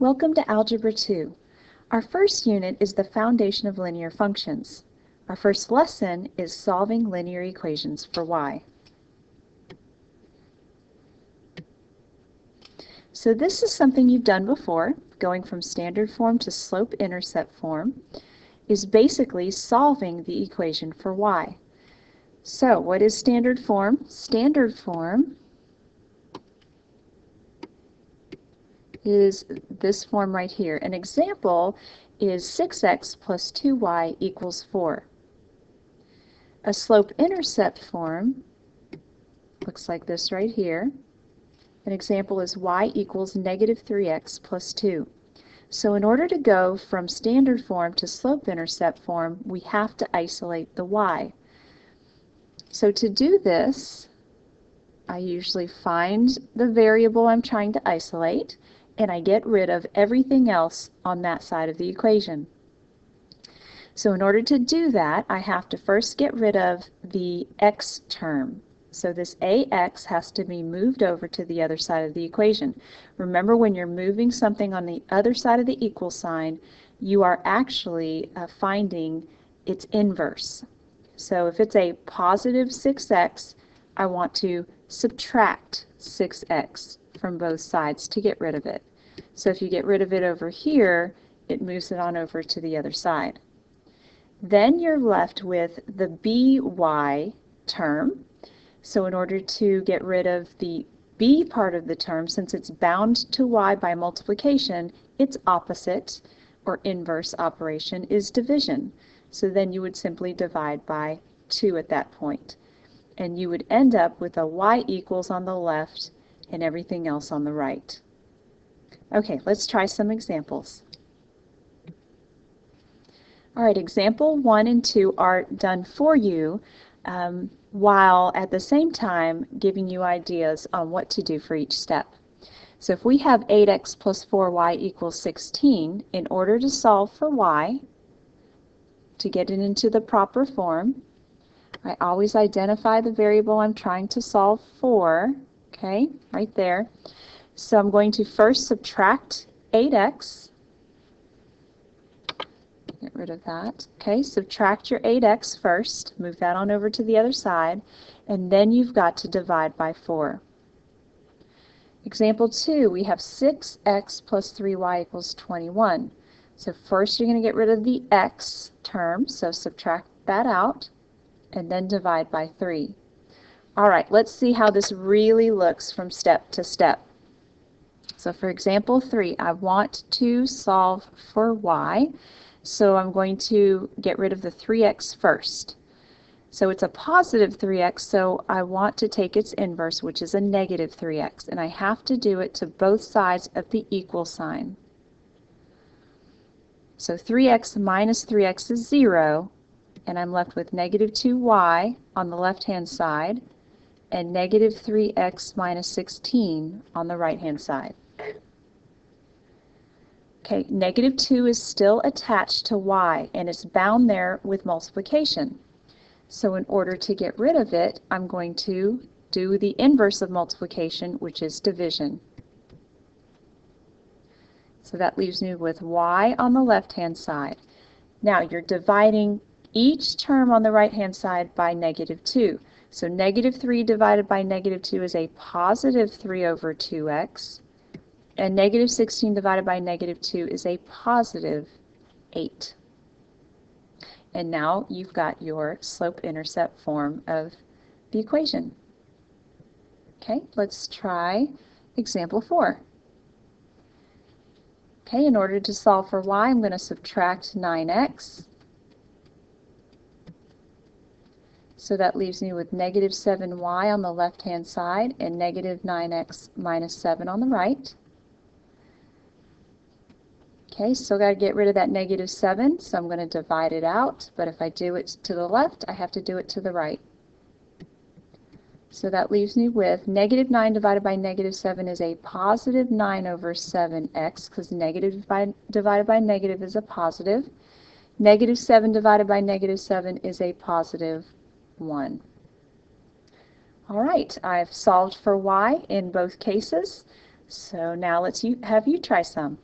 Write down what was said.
Welcome to Algebra 2. Our first unit is the foundation of linear functions. Our first lesson is solving linear equations for y. So this is something you've done before. Going from standard form to slope-intercept form is basically solving the equation for y. So what is standard form? Standard form is this form right here. An example is 6x plus 2y equals 4. A slope-intercept form looks like this right here. An example is y equals negative 3x plus 2. So in order to go from standard form to slope-intercept form, we have to isolate the y. So to do this, I usually find the variable I'm trying to isolate, and I get rid of everything else on that side of the equation. So in order to do that, I have to first get rid of the x term. So this ax has to be moved over to the other side of the equation. Remember, when you're moving something on the other side of the equal sign, you are actually finding its inverse. So if it's a positive 6x, I want to subtract 6x from both sides to get rid of it. So if you get rid of it over here, it moves it on over to the other side. Then you're left with the by term. So in order to get rid of the b part of the term, since it's bound to y by multiplication, its opposite or inverse operation is division. So then you would simply divide by 2 at that point. And you would end up with a y equals on the left and everything else on the right. Okay, let's try some examples. All right, example 1 and 2 are done for you, while at the same time giving you ideas on what to do for each step. So if we have 8x plus 4y equals 16, in order to solve for y, to get it into the proper form, I always identify the variable I'm trying to solve for, okay, right there. So I'm going to first subtract 8x. Get rid of that. Okay, subtract your 8x first, move that on over to the other side, and then you've got to divide by 4. Example 2, we have 6x plus 3y equals 21. So first you're going to get rid of the x term, so subtract that out, and then divide by 3. All right, let's see how this really looks from step to step. So for example 3, I want to solve for y. So I'm going to get rid of the 3x first. So it's a positive 3x, so I want to take its inverse, which is a negative 3x, and I have to do it to both sides of the equal sign. So 3x minus 3x is 0, and I'm left with negative 2y on the left-hand side and negative 3x minus 16 on the right-hand side. Okay, negative 2 is still attached to y, and it's bound there with multiplication. So in order to get rid of it, I'm going to do the inverse of multiplication, which is division. So that leaves me with y on the left-hand side. Now you're dividing each term on the right-hand side by negative 2. So negative 3 divided by negative 2 is a positive 3 over 2x. And negative 16 divided by negative 2 is a positive 8. And now you've got your slope-intercept form of the equation. Okay, let's try example 4. Okay, in order to solve for y, I'm going to subtract 9x. So that leaves me with negative 7y on the left-hand side and negative 9x minus 7 on the right. Okay, still got to get rid of that negative 7, so I'm going to divide it out, but if I do it to the left, I have to do it to the right. So that leaves me with negative 9 divided by negative 7 is a positive 9 over 7x, because negative divided by negative is a positive. Negative 7 divided by negative 7 is a positive 1. All right, I've solved for y in both cases, so now let's have you try some.